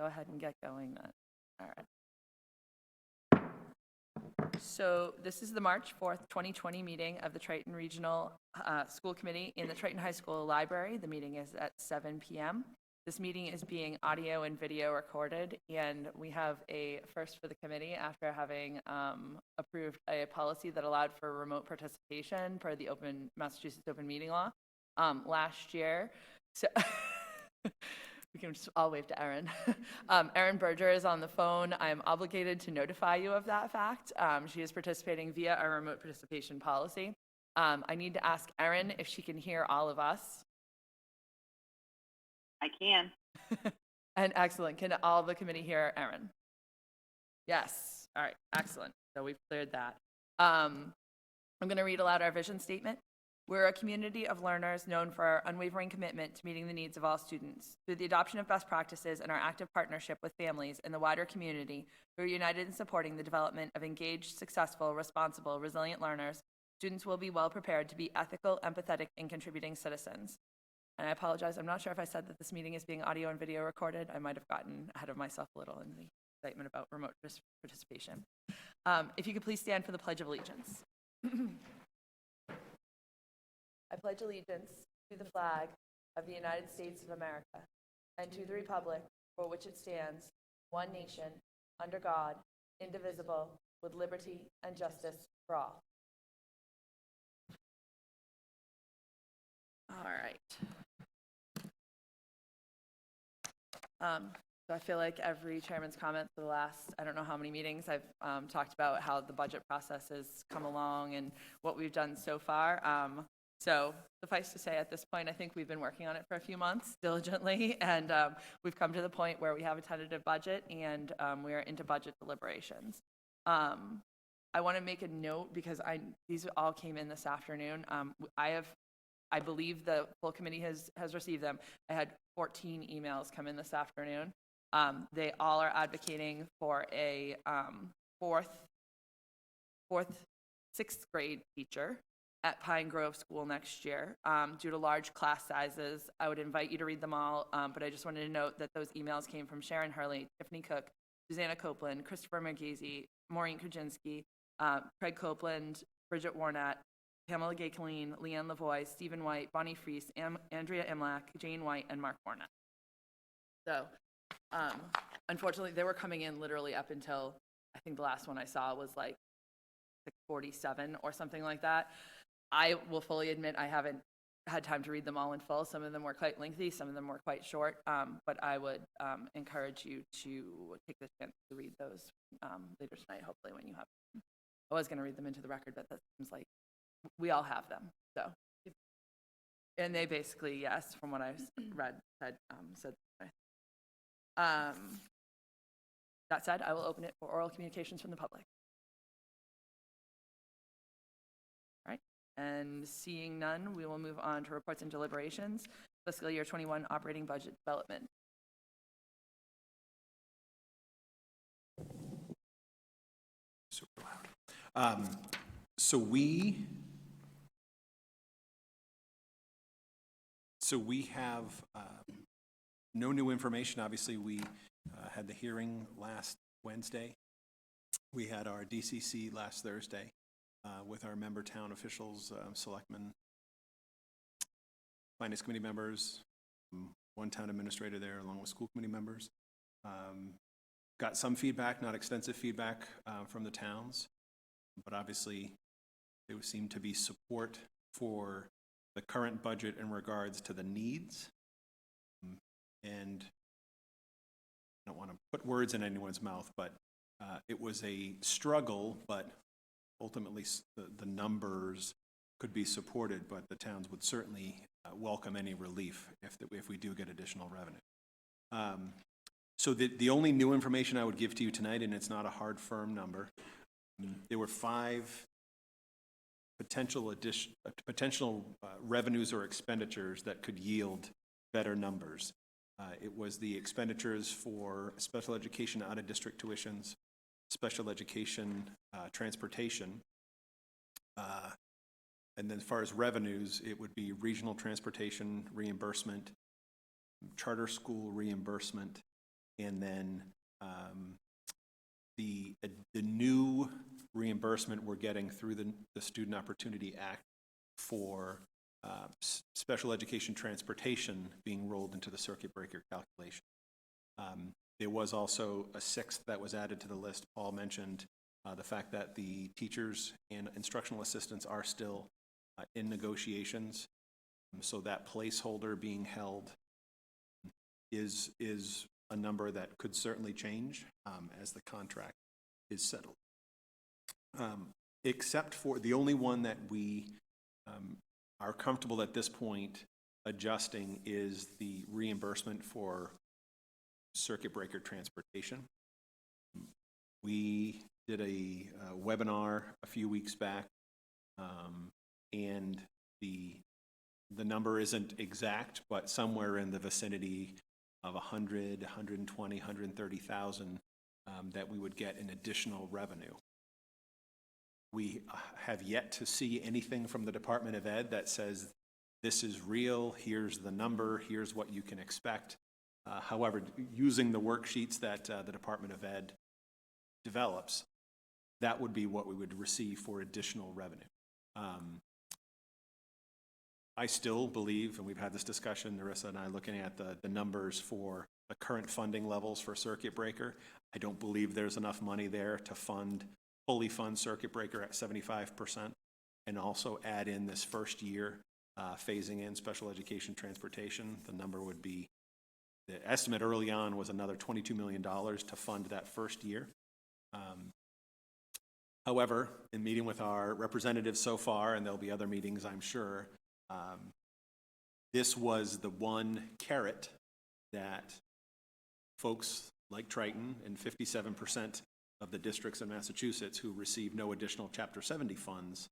go ahead and get going then. All right. So this is the March 4th, 2020 meeting of the Triton Regional School Committee in the Triton High School Library. The meeting is at 7 p.m. This meeting is being audio and video recorded, and we have a first for the committee after having approved a policy that allowed for remote participation per the Massachusetts Open Meeting Law last year. So we can just all wave to Erin. Erin Berger is on the phone. I'm obligated to notify you of that fact. She is participating via our remote participation policy. I need to ask Erin if she can hear all of us. I can. And excellent. Can all the committee hear Erin? Yes. All right. Excellent. So we've cleared that. I'm going to read aloud our vision statement. We're a community of learners known for our unwavering commitment to meeting the needs of all students. Through the adoption of best practices and our active partnership with families and the wider community, we're united in supporting the development of engaged, successful, responsible, resilient learners. Students will be well prepared to be ethical, empathetic, and contributing citizens. And I apologize, I'm not sure if I said that this meeting is being audio and video recorded. I might have gotten ahead of myself a little in the excitement about remote participation. If you could please stand for the Pledge of Allegiance. I pledge allegiance to the flag of the United States of America and to the republic for which it stands, one nation, under God, indivisible, with liberty and justice for all. All right. So I feel like every chairman's comment for the last, I don't know how many meetings, I've talked about how the budget process has come along and what we've done so far. So suffice to say, at this point, I think we've been working on it for a few months diligently, and we've come to the point where we have a tentative budget, and we are into budget deliberations. I want to make a note because these all came in this afternoon. I believe the full committee has received them. I had 14 emails come in this afternoon. They all are advocating for a sixth grade teacher at Pine Grove School next year. Due to large class sizes, I would invite you to read them all, but I just wanted to note that those emails came from Sharon Hurley, Tiffany Cook, Susanna Copeland, Christopher Merghese, Maureen Kuczynski, Craig Copeland, Bridget Warnett, Pamela Gay-Killeen, Leanne Lavoie, Stephen White, Bonnie Fries, Andrea Imlach, Jane White, and Mark Warnett. So, unfortunately, they were coming in literally up until, I think the last one I saw was like 6:47 or something like that. I will fully admit I haven't had time to read them all in full. Some of them were quite lengthy, some of them were quite short, but I would encourage you to take the chance to read those later tonight, hopefully when you have them. I was going to read them into the record, but that seems like we all have them. So, and they basically, yes, from what I've read, said. That said, I will open it for oral communications from the public. And seeing none, we will move on to reports and deliberations. Fiscal year 21 operating budget development. Super loud. So we have no new information. Obviously, we had the hearing last Wednesday. We had our DCC last Thursday. With our member town officials, selectmen, finance committee members, one town administrator there along with school committee members. Got some feedback, not extensive feedback from the towns, but obviously there seemed to be support for the current budget in regards to the needs. And I don't want to put words in anyone's mouth, but it was a struggle, but ultimately, the numbers could be supported, but the towns would certainly welcome any relief if we do get additional revenue. So the only new information I would give to you tonight, and it's not a hard, firm number, there were 5 potential revenues or expenditures that could yield better numbers. It was the expenditures for special education out-of-district tuitions, special education transportation, and then as far as revenues, it would be regional transportation reimbursement, charter school reimbursement, and then the new reimbursement we're getting through the Student Opportunity Act for special education transportation being rolled into the circuit breaker calculation. There was also a sixth that was added to the list. Paul mentioned the fact that the teachers and instructional assistants are still in negotiations. So that placeholder being held is a number that could certainly change as the contract is settled. Except for the only one that we are comfortable at this point adjusting is the reimbursement for circuit breaker transportation. We did a webinar a few weeks back, and the number isn't exact, but somewhere in the vicinity of 100, 120, 130,000 that we would get in additional revenue. We have yet to see anything from the Department of Ed that says this is real, here's the number, here's what you can expect. However, using the worksheets that the Department of Ed develops, that would be what we would receive for additional revenue. I still believe, and we've had this discussion, Narissa and I, looking at the numbers for the current funding levels for circuit breaker, I don't believe there's enough money there to fully fund circuit breaker at 75%, and also add in this first year phasing in special education transportation. The number would be, the estimate early on was another $22 million to fund that first year. However, in meeting with our representatives so far, and there'll be other meetings I'm sure, this was the one carrot that folks like Triton and 57% of the districts in Massachusetts who receive no additional Chapter 70 funds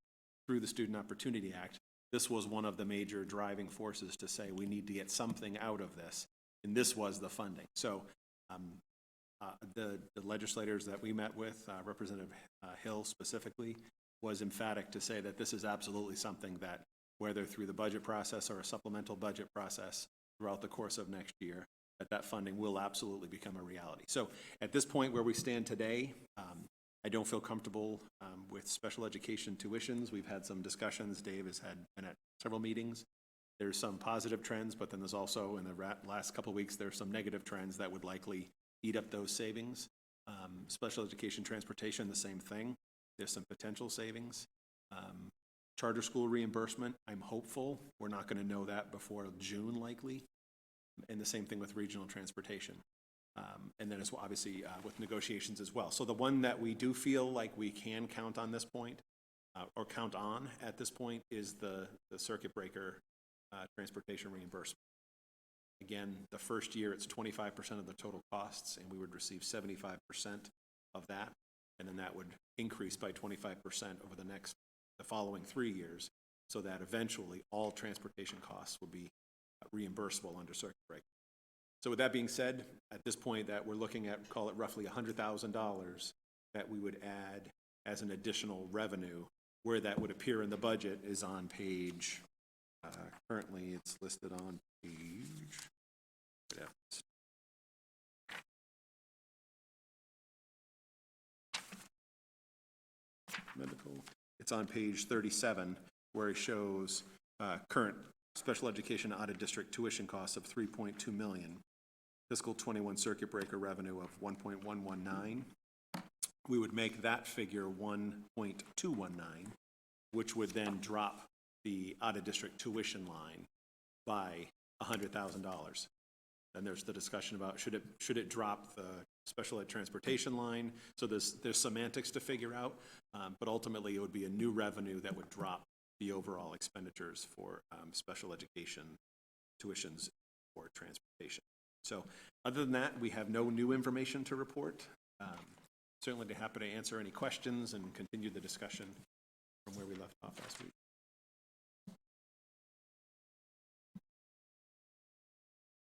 through the Student Opportunity Act, this was one of the major driving forces to say we need to get something out of this, and this was the funding. So the legislators that we met with, Representative Hill specifically, was emphatic to say that this is absolutely something that, whether through the budget process or a supplemental budget process throughout the course of next year, that funding will absolutely become a reality. So at this point where we stand today, I don't feel comfortable with special education tuitions. We've had some discussions. Dave has been at several meetings. There's some positive trends, but then there's also, in the last couple of weeks, there's some negative trends that would likely eat up those savings. Special education transportation, the same thing. There's some potential savings. Charter school reimbursement, I'm hopeful. We're not going to know that before June, likely. And the same thing with regional transportation. And then as well, obviously with negotiations as well. So the one that we do feel like we can count on this point, or count on at this point, is the circuit breaker transportation reimbursement. Again, the first year it's 25% of the total costs, and we would receive 75% of that, and then that would increase by 25% over the following 3 years, so that eventually all transportation costs will be reimbursable under circuit breaker. So with that being said, at this point that we're looking at, call it roughly $100,000 that we would add as an additional revenue. Where that would appear in the budget is on page, currently it's listed on page, medical, it's on page 37, where it shows current special education out-of-district tuition costs of $3.2 million, fiscal 21 circuit breaker revenue of $1.119. We would make that figure 1.219, which would then drop the out-of-district tuition line by $100,000. Then there's the discussion about should it drop the special ed transportation line. So there's semantics to figure out, but ultimately it would be a new revenue that would drop the overall expenditures for special education tuitions for transportation. So other than that, we have no new information to report. Certainly be happy to answer any questions and continue the discussion from where we left off last week.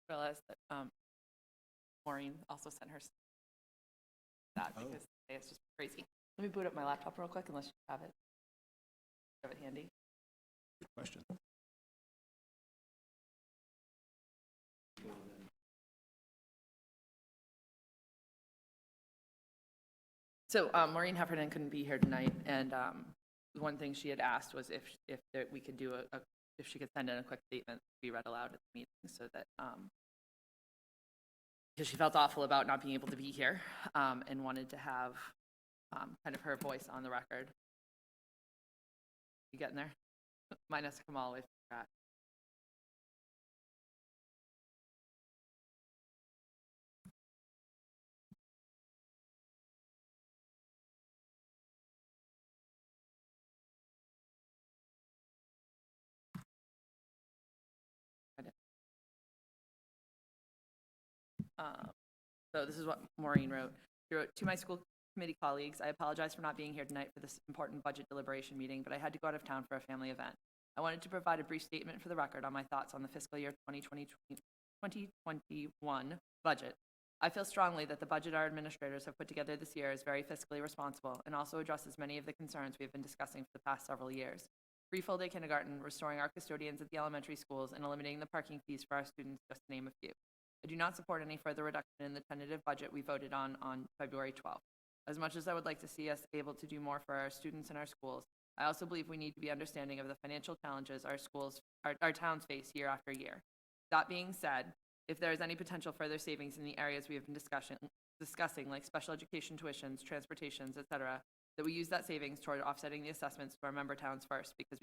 I realized that Maureen also sent her that because it's just crazy. Let me boot up my laptop real quick unless you have it. Have it handy. Good question. So Maureen Heffernan couldn't be here tonight, and one thing she had asked was if we could do if she could send in a quick statement to be read aloud at the meeting, so that because she felt awful about not being able to be here, and wanted to have kind of her voice on the record. You getting there? Minus Kamal if you got. So this is what Maureen wrote. She wrote, "To my school committee colleagues, I apologize for not being here tonight for this important budget deliberation meeting, but I had to go out of town for a family event. I wanted to provide a brief statement for the record on my thoughts on the fiscal year 2021 budget. I feel strongly that the budget our administrators have put together this year is very fiscally responsible and also addresses many of the concerns we have been discussing for the past several years. Free full-day kindergarten, restoring our custodians at the elementary schools, and eliminating the parking fees for our students, just to name a few. I do not support any further reduction in the tentative budget we voted on February 12th. As much as I would like to see us able to do more for our students and our schools, I also believe we need to be understanding of the financial challenges our towns face year after year. That being said, if there is any potential further savings in the areas we have been discussing, like special education tuitions, transportations, etc., that we use that savings toward offsetting the assessments to our member towns first, because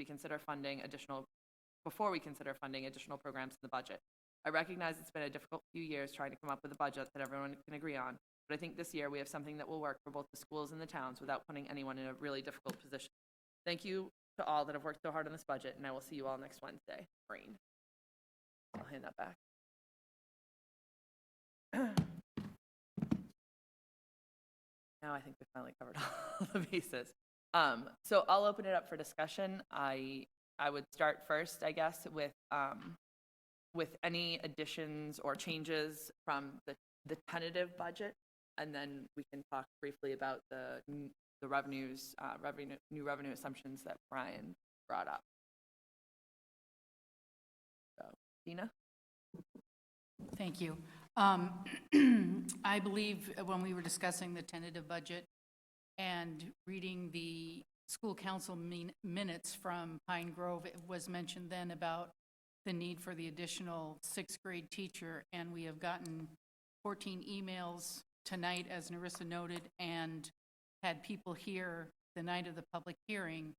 before we consider funding additional programs in the budget. I recognize it's been a difficult few years trying to come up with a budget that everyone can agree on, but I think this year we have something that will work for both the schools and the towns without putting anyone in a really difficult position. Thank you to all that have worked so hard on this budget, and I will see you all next Wednesday." Maureen. I'll hand that back. Now I think we finally covered all the bases. So I'll open it up for discussion. I would start first, I guess, with any additions or changes from the tentative budget, and then we can talk briefly about the revenues, new revenue assumptions that Brian brought up. So, Dina? Thank you. I believe when we were discussing the tentative budget and reading the school council minutes from Pine Grove, it was mentioned then about the need for the additional 6th grade teacher, and we have gotten 14 emails tonight, as Narissa noted, and had people here the night of the public hearing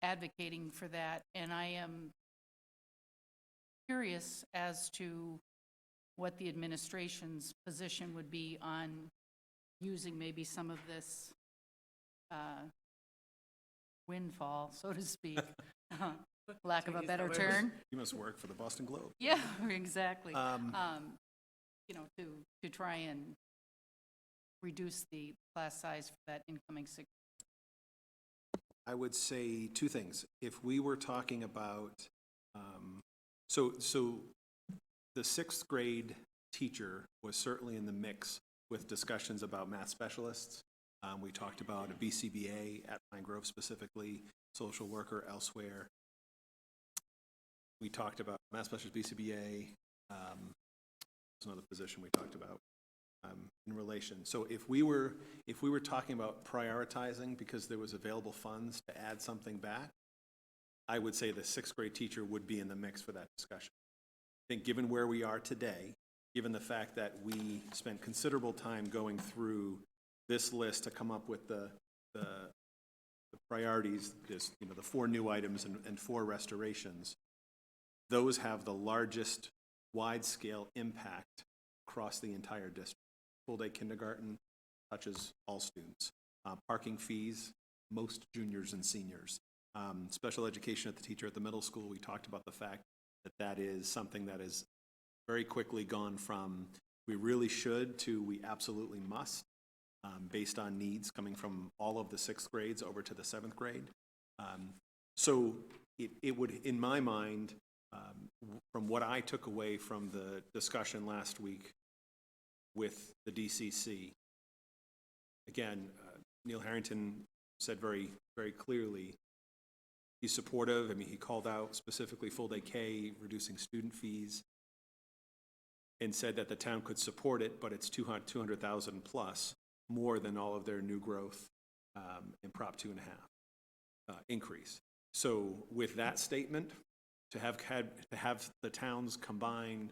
advocating for that. And I am curious as to what the administration's position would be on using maybe some of this windfall, so to speak, lack of a better term. You must work for the Boston Globe. Yeah, exactly. You know, to try and reduce the class size for that incoming 6th. I would say two things. If we were talking about, so the 6th grade teacher was certainly in the mix with discussions about math specialists. We talked about a BCBA at Pine Grove specifically, social worker elsewhere. We talked about math specialist BCBA. There's another position we talked about in relation. So if we were talking about prioritizing because there was available funds to add something back, I would say the 6th grade teacher would be in the mix for that discussion. I think given where we are today, given the fact that we spent considerable time going through this list to come up with the priorities, the 4 new items and 4 restorations, those have the largest wide-scale impact across the entire district. Full-day kindergarten touches all students. Parking fees, most juniors and seniors. Special education at the teacher at the middle school, we talked about the fact that is something that has very quickly gone from we really should to we absolutely must, based on needs coming from all of the 6th grades over to the 7th grade. So it would, in my mind, from what I took away from the discussion last week with the DCC, again, Neil Harrington said very, very clearly he's supportive. I mean, he called out specifically full-day K, reducing student fees, and said that the town could support it, but it's $200,000 plus, more than all of their new growth and Prop 2.5 increase. So with that statement, to have the towns combine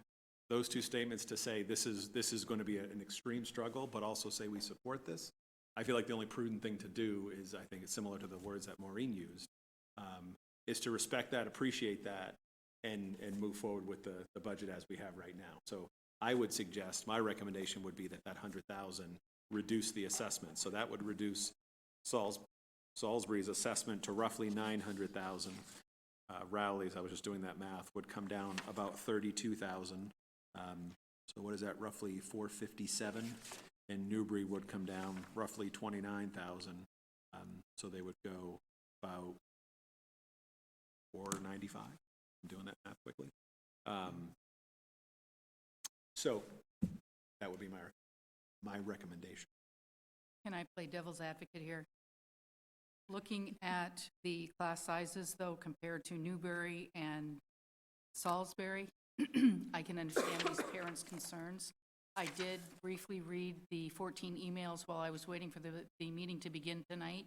those two statements to say this is going to be an extreme struggle, but also say we support this, I feel like the only prudent thing to do is, I think it's similar to the words that Maureen used, is to respect that, appreciate that, and move forward with the budget as we have right now. So I would suggest, my recommendation would be that 100,000 reduce the assessment. So that would reduce Salisbury's assessment to roughly 900,000. Rowley's, I was just doing that math, would come down about 32,000. So what is that, roughly 457? And Newbury would come down roughly 29,000. So they would go about 495. I'm doing that math quickly. So that would be my recommendation. Can I play devil's advocate here? Looking at the class sizes, though, compared to Newbury and Salisbury, I can understand these parents' concerns. I did briefly read the 14 emails while I was waiting for the meeting to begin tonight,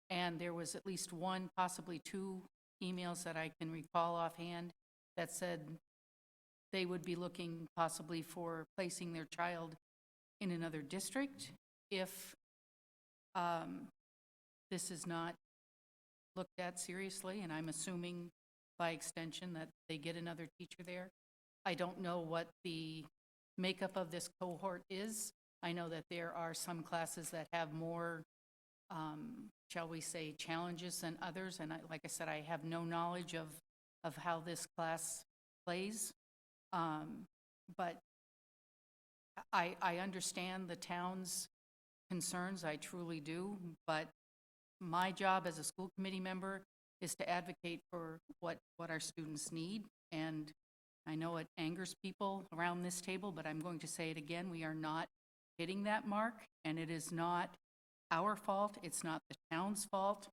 and there was at least one, possibly two emails that I can recall offhand that said they would be looking possibly for placing their child in another district if this is not looked at seriously, and I'm assuming by extension that they get another teacher there. I don't know what the makeup of this cohort is. I know that there are some classes that have more, shall we say, challenges than others, and like I said, I have no knowledge of how this class plays. But I understand the town's concerns, I truly do, but my job as a school committee member is to advocate for what our students need, and I know it angers people around this table, but I'm going to say it again, we are not hitting that mark, and it is not our fault, it's not the town's fault.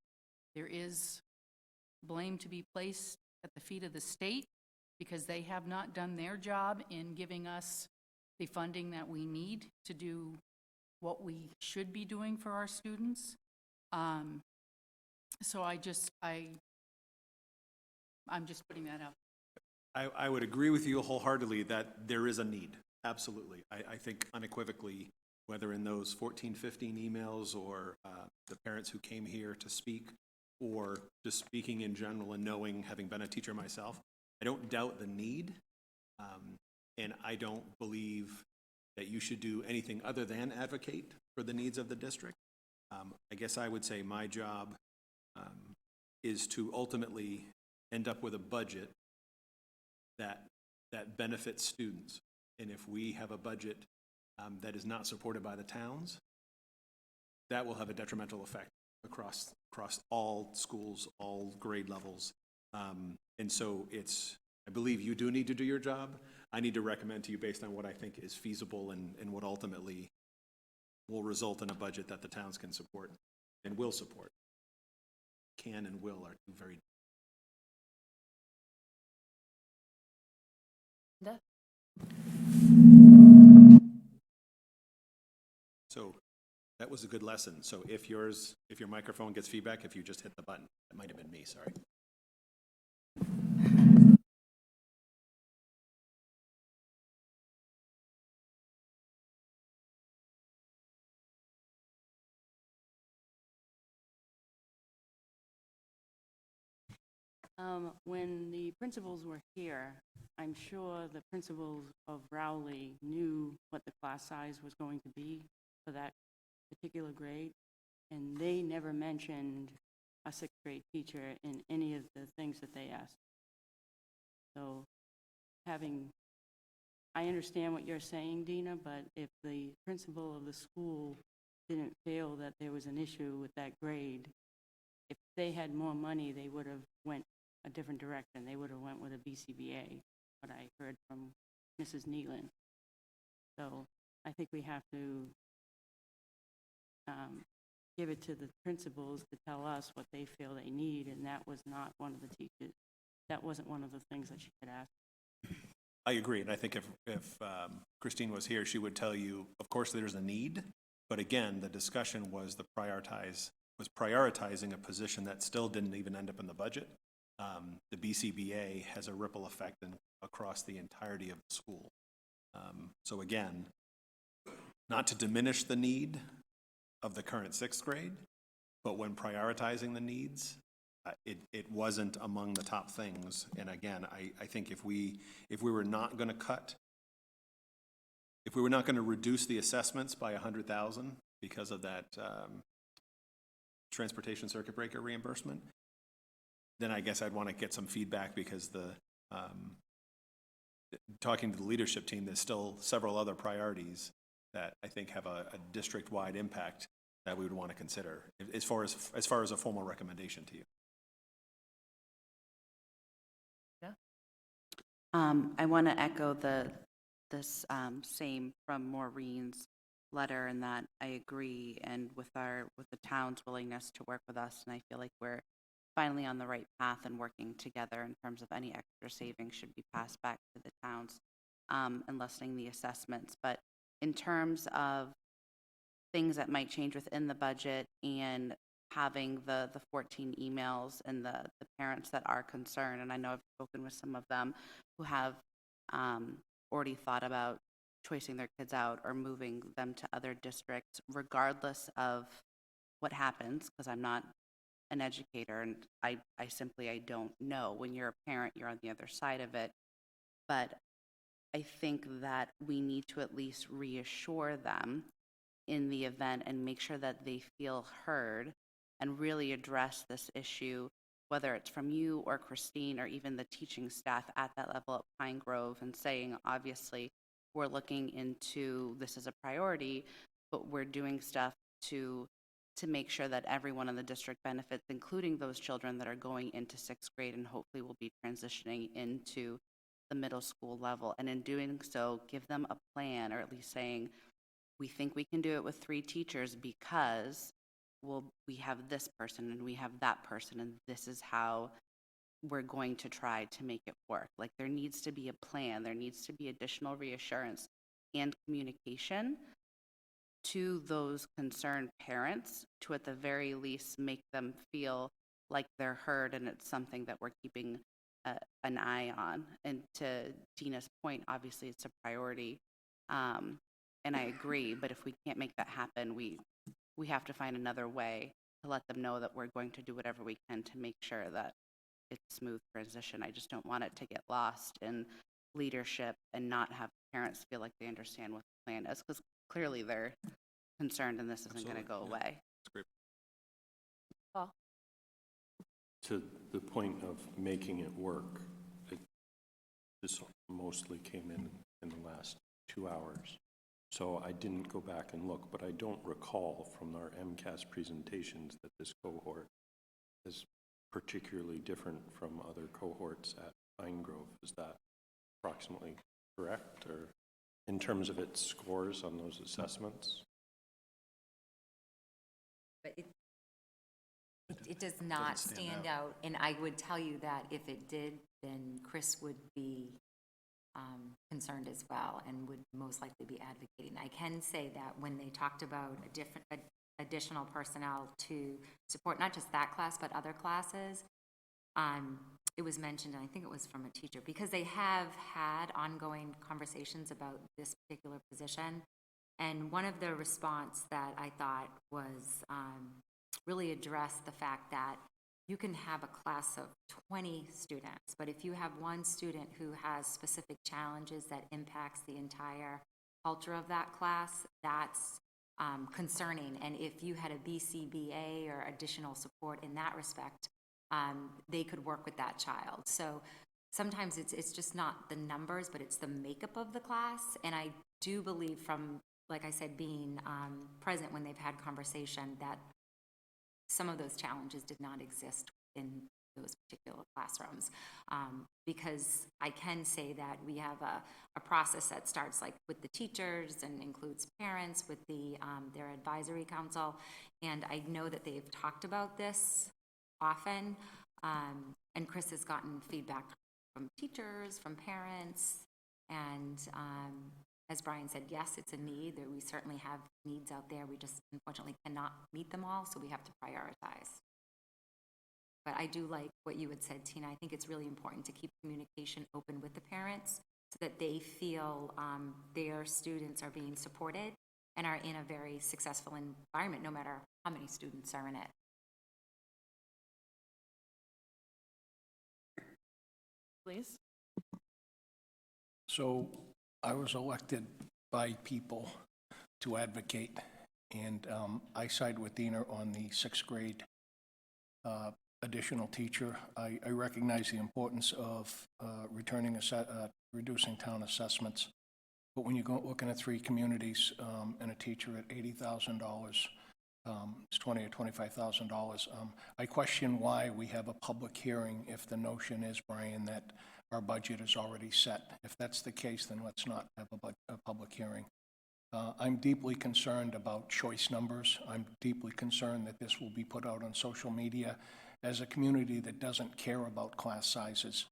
There is blame to be placed at the feet of the state because they have not done their job in giving us the funding that we need to do what we should be doing for our students. So I'm just putting that out. I would agree with you wholeheartedly that there is a need, absolutely. I think unequivocally, whether in those 14, 15 emails or the parents who came here to speak, or just speaking in general and knowing, having been a teacher myself, I don't doubt the need, and I don't believe that you should do anything other than advocate for the needs of the district. I guess I would say my job is to ultimately end up with a budget that benefits students. And if we have a budget that is not supported by the towns, that will have a detrimental effect across all schools, all grade levels. And so I believe you do need to do your job. I need to recommend to you based on what I think is feasible and what ultimately will result in a budget that the towns can support and will support. Can and will are two very Linda? So that was a good lesson. So if your microphone gets feedback, if you just hit the button, that might have been me, sorry. When the principals were here, I'm sure the principals of Rowley knew what the class size was going to be for that particular grade, and they never mentioned a sixth grade teacher in any of the things that they asked. So I understand what you're saying, Dina, but if the principal of the school didn't feel that there was an issue with that grade, if they had more money, they would have went a different direction. They would have went with a BCBA, what I heard from Mrs. Nealon. So I think we have to give it to the principals to tell us what they feel they need, and that was not one of the teachers. That wasn't one of the things that she had asked. I agree, and I think if Christine was here, she would tell you, of course, there's a need, but again, the discussion was to prioritize was prioritizing a position that still didn't even end up in the budget. The BCBA has a ripple effect across the entirety of the school. So again, not to diminish the need of the current sixth grade, but when prioritizing the needs, it wasn't among the top things. And again, I think if we were not going to cut, if we were not going to reduce the assessments by 100,000 because of that transportation circuit breaker reimbursement, then I guess I'd want to get some feedback, because talking to the leadership team, there's still several other priorities that I think have a district-wide impact that we would want to consider as far as a formal recommendation to you. I want to echo this same from Maureen's letter, in that I agree, and with the town's willingness to work with us, and I feel like we're finally on the right path and working together in terms of any extra savings should be passed back to the towns, and lessening the assessments. But in terms of things that might change within the budget and having the 14 emails and the parents that are concerned, and I know I've spoken with some of them who have already thought about choicing their kids out or moving them to other districts, regardless of what happens, because I'm not an educator and I don't know. When you're a parent, you're on the other side of it. But I think that we need to at least reassure them in the event and make sure that they feel heard and really address this issue, whether it's from you or Christine or even the teaching staff at that level at Pine Grove, and saying, obviously, we're looking into this as a priority, but we're doing stuff to make sure that everyone in the district benefits, including those children that are going into sixth grade and hopefully will be transitioning into the middle school level. And in doing so, give them a plan, or at least saying, we think we can do it with 3 teachers because we have this person and we have that person, and this is how we're going to try to make it work. Like, there needs to be a plan. There needs to be additional reassurance and communication to those concerned parents to, at the very least, make them feel like they're heard and it's something that we're keeping an eye on. And to Dina's point, obviously it's a priority, and I agree, but if we can't make that happen, we have to find another way to let them know that we're going to do whatever we can to make sure that it's a smooth transition. I just don't want it to get lost in leadership and not have parents feel like they understand what the plan is, because clearly they're concerned and this isn't going to go away. That's great. Paul? To the point of making it work, this mostly came in the last 2 hours. So I didn't go back and look, but I don't recall from our MCAS presentations that this cohort is particularly different from other cohorts at Pine Grove. Is that approximately correct, or in terms of its scores on those assessments? But it does not stand out, and I would tell you that if it did, then Chris would be concerned as well and would most likely be advocating. I can say that when they talked about additional personnel to support not just that class but other classes, it was mentioned, and I think it was from a teacher, because they have had ongoing conversations about this particular position. And one of the response that I thought was really addressed the fact that you can have a class of 20 students, but if you have one student who has specific challenges that impacts the entire culture of that class, that's concerning. And if you had a BCBA or additional support in that respect, they could work with that child. So sometimes it's just not the numbers, but it's the makeup of the class. And I do believe, from, like I said, being present when they've had conversation, that some of those challenges did not exist in those particular classrooms. Because I can say that we have a process that starts like with the teachers and includes parents with their advisory council. And I know that they've talked about this often. And Chris has gotten feedback from teachers, from parents, and as Brian said, yes, it's a need. We certainly have needs out there. We just unfortunately cannot meet them all, so we have to prioritize. But I do like what you had said, Tina. I think it's really important to keep communication open with the parents so that they feel their students are being supported and are in a very successful environment, no matter how many students are in it. Please. So I was elected by people to advocate, and I side with Dina on the sixth grade additional teacher. I recognize the importance of reducing town assessments, but when you go looking at 3 communities and a teacher at $80,000, it's $20,000 or $25,000. I question why we have a public hearing if the notion is, Brian, that our budget is already set. If that's the case, then let's not have a public hearing. I'm deeply concerned about choice numbers. I'm deeply concerned that this will be put out on social media as a community that doesn't care about class sizes.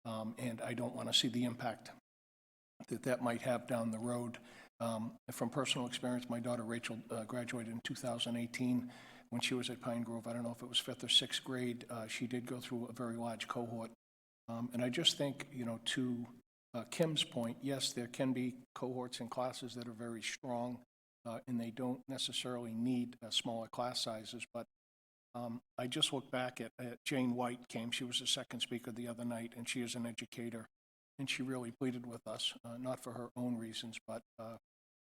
And I don't want to see the impact that might have down the road. From personal experience, my daughter Rachel graduated in 2018 when she was at Pine Grove. I don't know if it was 5th or 6th grade. She did go through a very large cohort. And I just think, to Kim's point, yes, there can be cohorts and classes that are very strong, and they don't necessarily need smaller class sizes. But I just look back at Jane White came. She was the second speaker the other night, and she is an educator. And she really pleaded with us, not for her own reasons, but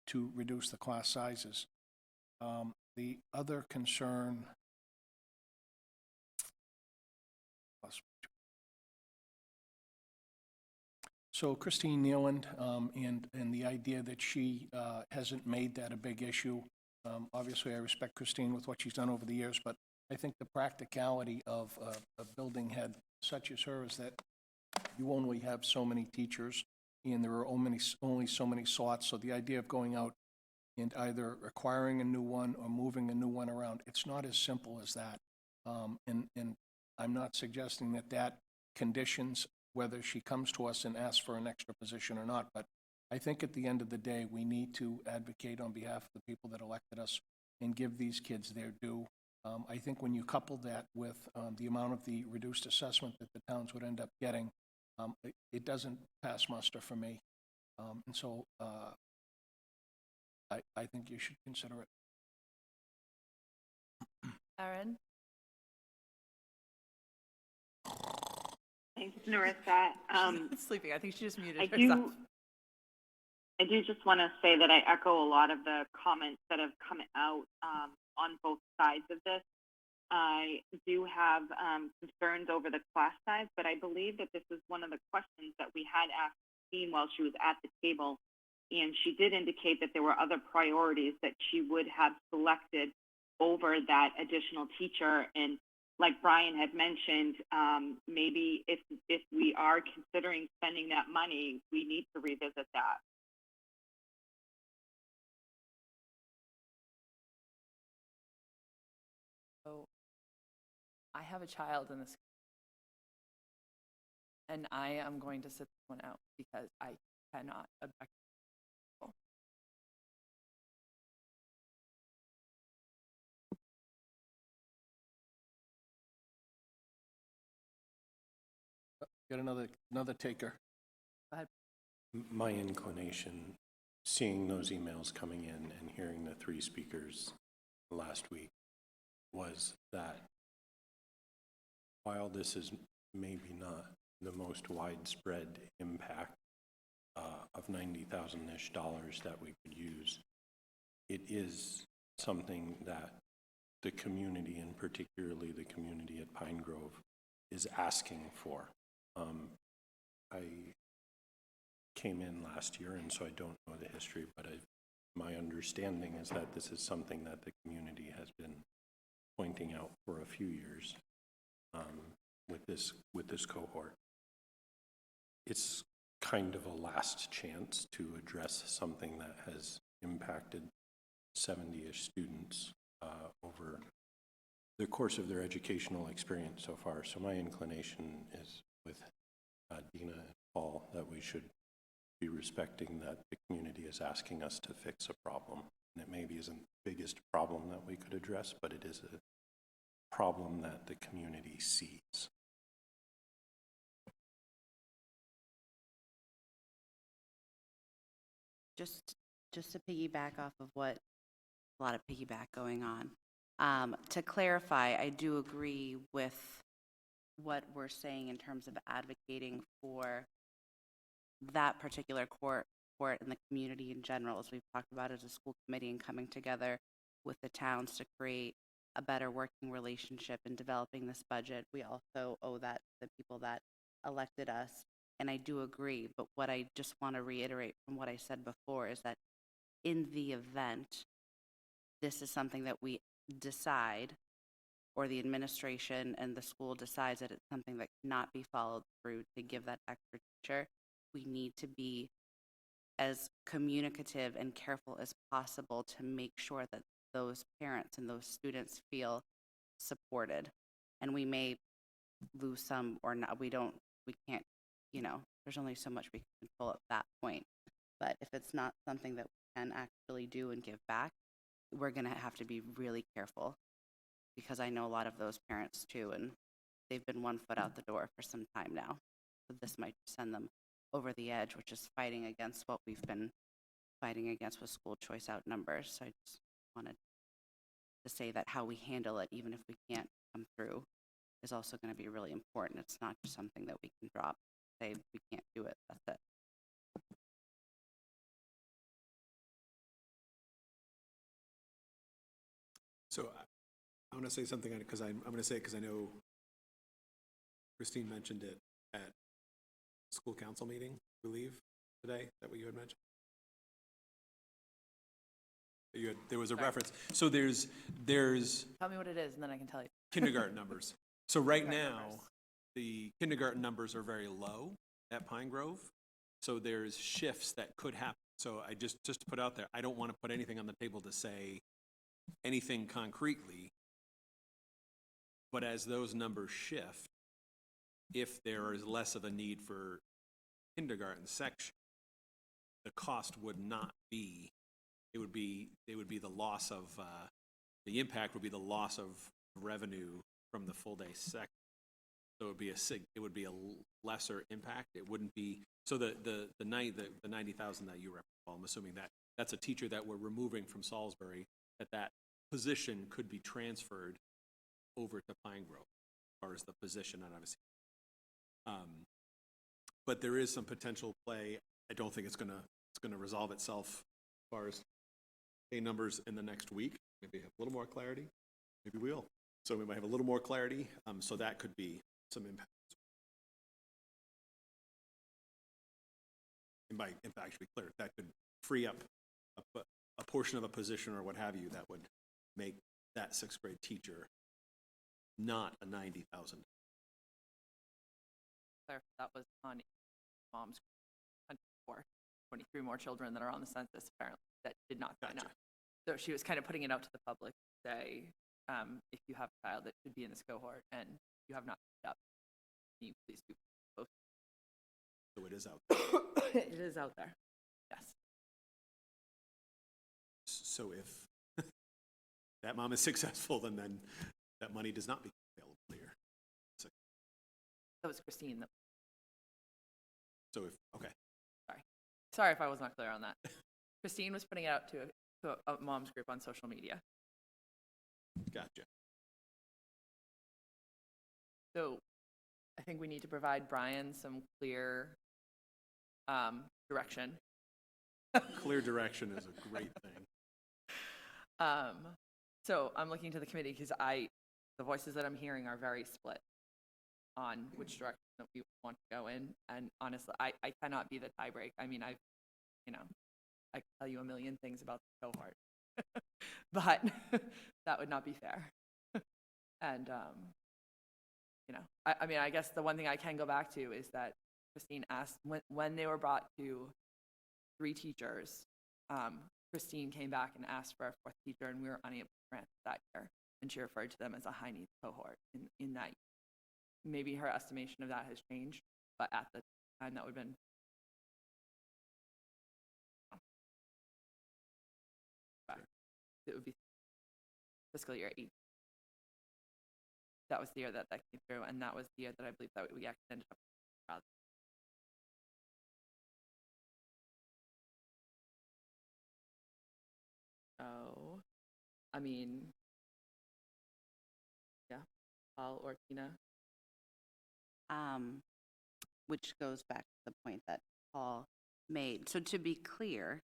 to reduce the class sizes. The other concern, so Christine Nealand, and the idea that she hasn't made that a big issue. Obviously, I respect Christine with what she's done over the years, but I think the practicality of a building head such as her is that you only have so many teachers, and there are only so many slots. So the idea of going out and either acquiring a new one or moving a new one around, it's not as simple as that. And I'm not suggesting that conditions whether she comes to us and asks for an extra position or not. But I think at the end of the day, we need to advocate on behalf of the people that elected us and give these kids their due. I think when you couple that with the amount of the reduced assessment that the towns would end up getting, it doesn't pass muster for me. And so I think you should consider it. Erin? Thanks, Narissa. She's sleeping. I think she just muted I herself. do just want to say that I echo a lot of the comments that have come out on both sides of this. I do have concerns over the class size, but I believe that this is one of the questions that we had asked Jean while she was at the table, and she did indicate that there were other priorities that she would have selected over that additional teacher. And like Brian had mentioned, maybe if we are considering spending that money, we need to revisit that. So I have a child in this, and I am going to sit this one out because I cannot object. Get another taker. My inclination, seeing those emails coming in and hearing the 3 speakers last week, was that while this is maybe not the most widespread impact of $90,000-ish that we could use, it is something that the community, and particularly the community at Pine Grove, is asking for. I came in last year, and so I don't know the history, but my understanding is that this is something that the community has been pointing out for a few years with this cohort. It's kind of a last chance to address something that has impacted 70-ish students over the course of their educational experience so far. So my inclination is with Dina and Paul that we should be respecting that the community is asking us to fix a problem. And it maybe isn't the biggest problem that we could address, but it is a problem that the community sees. Just to piggyback off of what, a lot of piggyback going on. To clarify, I do agree with what we're saying in terms of advocating for that particular court and the community in general, as we've talked about as a school committee, and coming together with the towns to create a better working relationship in developing this budget. We also owe that to the people that elected us, and I do agree. But what I just want to reiterate from what I said before is that in the event this is something that we decide, or the administration and the school decides that it's something that cannot be followed through to give that extra teacher, we need to be as communicative and careful as possible to make sure that those parents and those students feel supported. And we may lose some or not. We can't, there's only so much we can control at that point. But if it's not something that we can actually do and give back, we're going to have to be really careful, because I know a lot of those parents too, and they've been 1 foot out the door for some time now. So this might send them over the edge, which is fighting against what we've been fighting against with school choice outnumbers. So I just wanted to say that how we handle it, even if we can't come through, is also going to be really important. It's not just something that we can drop, say we can't do it, that's it. So I want to say something, because I'm going to say it because I know Christine mentioned it at school council meeting, I believe, today. Is that what you had mentioned? There was a reference. So there's Tell me what it is, and then I can tell you. kindergarten numbers. So right Kindergarten now, numbers. the kindergarten numbers are very low at Pine Grove. So there's shifts that could happen. So I just to put out there, I don't want to put anything on the table to say anything concretely. But as those numbers shift, if there is less of a need for kindergarten section, the cost would not be, it would be the loss of, the impact would be the loss of revenue from the full day section. So it would be a lesser impact. It wouldn't be, so the 90,000 that you referenced, I'm assuming that that's a teacher that we're removing from Salisbury, that position could be transferred over to Pine Grove, as far as the position, and obviously. But there is some potential play. I don't think it's gonna resolve itself as far as pay numbers in the next week. Maybe have a little more clarity. Maybe we will. So we might have a little more clarity. So that could be some impact. It might, in fact, be clear. That could free up a portion of a position or what have you that would make that 6th grade teacher not a 90,000. That was on mom's 23 more children that are on the census apparently that did not sign Gotcha. up. So she was kind of putting it out to the public to say, if you have a child that should be in this cohort and you have not signed up, can you please do both? So it is out there. It is out there. Yes. So if that mom is successful, then that money does not become available here. That was Christine. So if, okay. Sorry if I was not clear on that. Christine was putting it out to a mom's group on social media. Gotcha. So I think we need to provide Brian some clear direction. Clear direction is a great thing. So I'm looking to the committee because the voices that I'm hearing are very split on which direction that we want to go in. And honestly, I cannot be the tiebreak. I mean, I can tell you a million things about the cohort, but that would not be fair. And, I mean, I guess the one thing I can go back to is that Christine asked when they were brought to 3 teachers, Christine came back and asked for a 4th teacher, and we were unable to grant that year. And she referred to them as a high needs cohort in that year. Maybe her estimation of that has changed, but at the time that would have been it would be fiscal year 18. That was the year that came through, and that was the year that I believe that we actually ended up. So, I mean, yeah, Paul or Tina. Which goes back to the point that Paul made. So to be clear,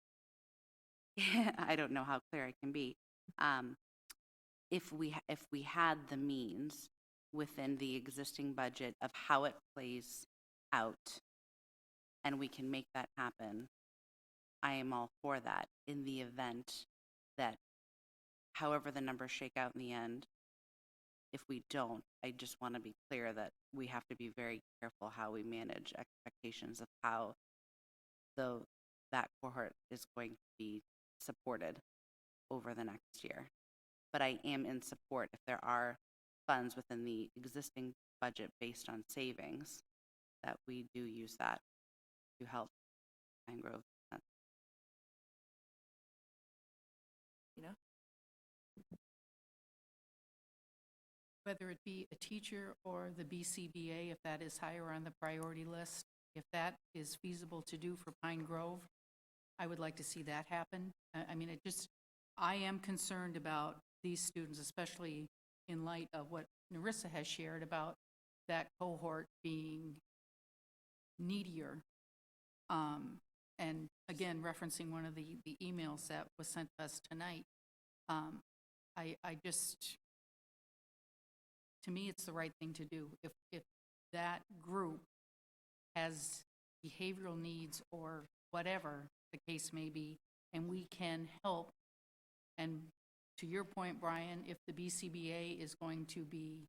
I don't know how clear I can be. If we had the means within the existing budget of how it plays out, and we can make that happen, I am all for that. In the event that, however the numbers shake out in the end, if we don't, I just want to be clear that we have to be very careful how we manage expectations of how that cohort is going to be supported over the next year. But I am in support if there are funds within the existing budget based on savings, that we do use that to help Pine Grove. You know, Whether it be a teacher or the BCBA, if that is higher on the priority list, if that is feasible to do for Pine Grove, I would like to see that happen. I mean, I am concerned about these students, especially in light of what Narissa has shared about that cohort being needier. And again, referencing one of the emails that was sent to us tonight, to me, it's the right thing to do. If that group has behavioral needs or whatever the case may be, and we can help, and to your point, Brian, if the BCBA is going to be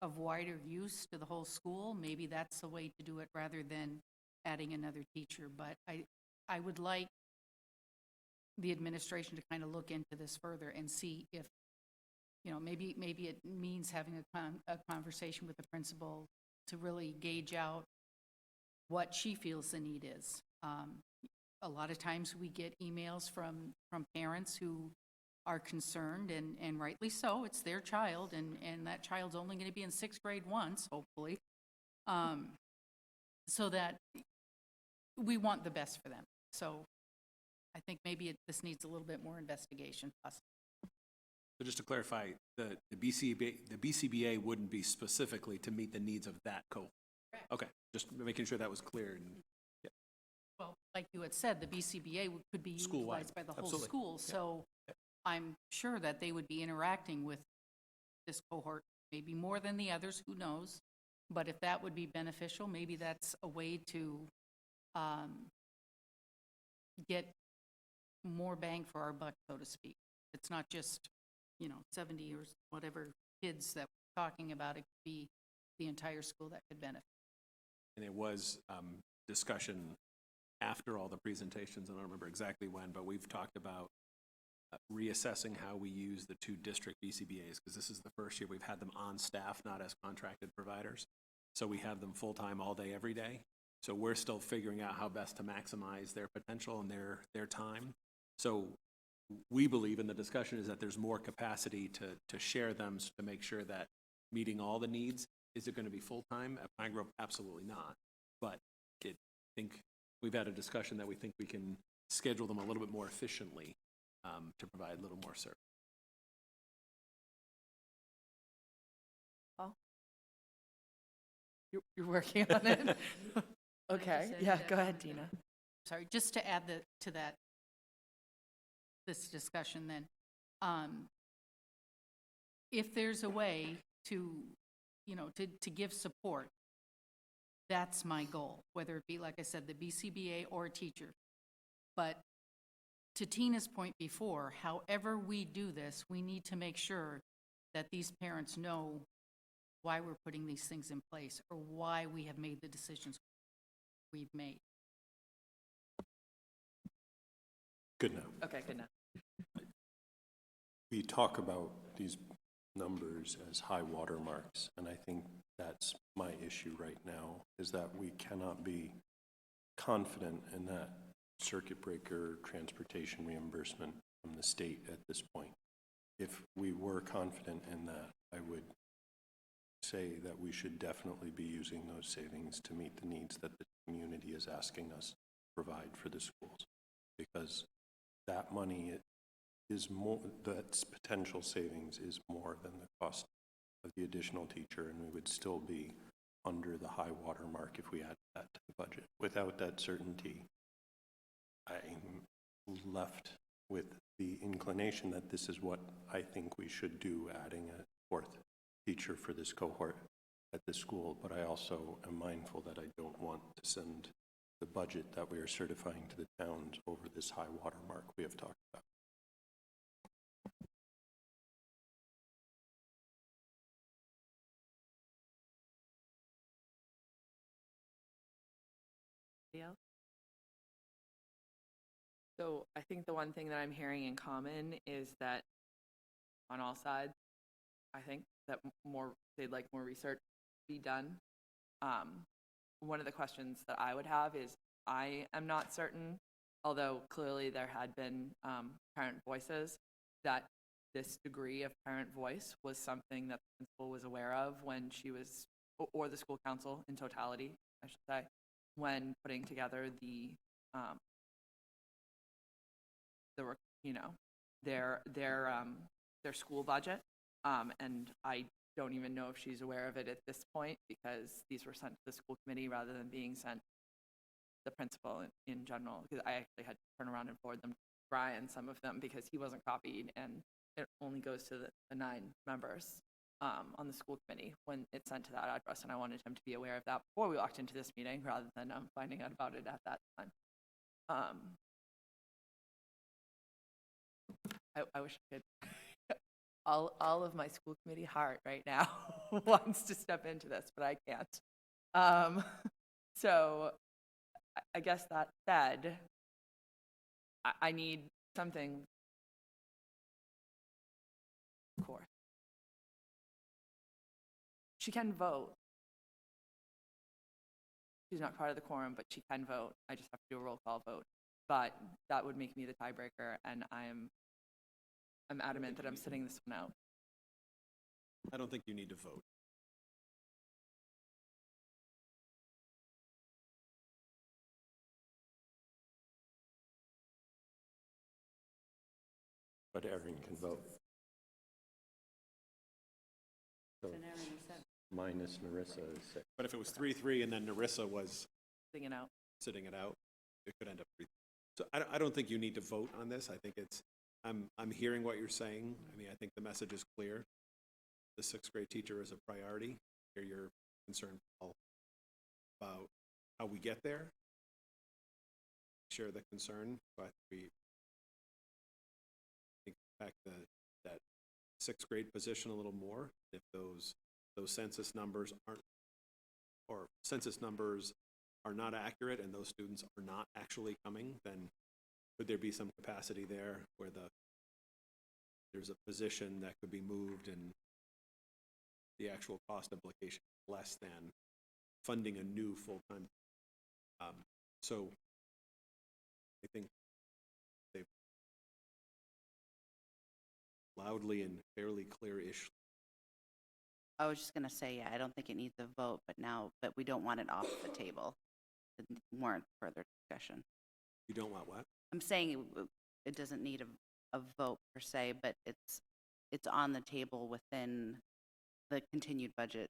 of wider use to the whole school, maybe that's the way to do it rather than adding another teacher. But I would like the administration to kind of look into this further and see if, maybe it means having a conversation with the principal to really gauge out what she feels the need is. A lot of times we get emails from parents who are concerned, and rightly so. It's their child, and that child's only going to be in 6th grade once, hopefully. So that we want the best for them. So I think maybe this needs a little bit more investigation. So just to clarify, the BCBA wouldn't be specifically to meet the needs of that cohort? Correct. Okay, just making sure that was clear. And, yeah. Well, like you had said, the BCBA could be School-wide. utilized by the whole Absolutely. school. So I'm sure that they would be interacting with this cohort, maybe more than the others, who knows? But if that would be beneficial, maybe that's a way to get more bang for our buck, so to speak. It's not just, 70 or whatever kids that we're talking about. It could be the entire school that could benefit. And it was discussion after all the presentations, I don't remember exactly when, but we've talked about reassessing how we use the 2 district BCBAs, because this is the first year we've had them on staff, not as contracted providers. So we have them full-time all day, every day. So we're still figuring out how best to maximize their potential and their time. So we believe in the discussion is that there's more capacity to share them to make sure that meeting all the needs. Is it going to be full-time? At Pine Grove, absolutely not. But I think we've had a discussion that we think we can schedule them a little bit more efficiently to provide a little more service. Paul? You're working on it? Okay, yeah, go ahead, Tina. Sorry, just to add to that, this discussion then, if there's a way to give support, that's my goal, whether it be, like I said, the BCBA or a teacher. But to Tina's point before, however we do this, we need to make sure that these parents know why we're putting these things in place or why we have made the decisions we've made. Good now. Okay, good now. We talk about these numbers as high water marks, and I think that's my issue right now, is that we cannot be confident in that circuit breaker transportation reimbursement from the state at this point. if we were confident in that, I would say that we should definitely be using those savings to meet the needs that the community is asking us to provide for the schools. Because that money is more, that potential savings is more than the cost of the additional teacher, and we would still be under the high water mark if we add that to the budget. Without that certainty, I'm left with the inclination that this is what I think we should do, adding a fourth teacher for this cohort at the school. But I also am mindful that I don't want to send the budget that we are certifying to the towns over this high water mark we have talked about. Else? So I think the one thing that I'm hearing in common is that on all sides, I think that they'd like more research be done. One of the questions that I would have is, I am not certain, although clearly there had been parent voices, that this degree of parent voice was something that the principal was aware of when she was, or the school council in totality, I should say, when putting together their school budget, and I don't even know if she's aware of it at this point, because these were sent to the school committee rather than being sent to the principal in general, because I actually had to turn around and forward them to Brian, some of them, because he wasn't copied, and it only goes to the 9 members on the school committee when it's sent to that address, and I wanted him to be aware of that before we walked into this meeting, rather than finding out about it at that time. I wish I could. All of my school committee heart right now wants to step into this, but I can't. So I guess that said, I need something, of course. She can vote. She's not part of the quorum, but she can vote. I just have to do a roll call vote. But that would make me the tiebreaker, and I'm adamant that I'm sitting this one out. I don't think you need to vote. But Erin can vote. So minus Narissa is 6. But if it was 3-3 and then Narissa was Sitting it out. sitting it out, it could end up 3. So I don't think you need to vote on this. I think I'm hearing what you're saying. I mean, I think the message is clear. The 6th grade teacher is a priority. Hear your concern, Paul, about how we get there. Share the concern, but we think back that 6th grade position a little more. If those census numbers are not accurate and those students are not actually coming, then could there be some capacity there where there's a position that could be moved and the actual cost implication less than funding a new full-time. So I think they've loudly and fairly clear-ish. I was just going to say, yeah, I don't think it needs a vote, but we don't want it off the table. It warrant further discussion. You don't want what? I'm saying it doesn't need a vote per se, but it's on the table within the continued budget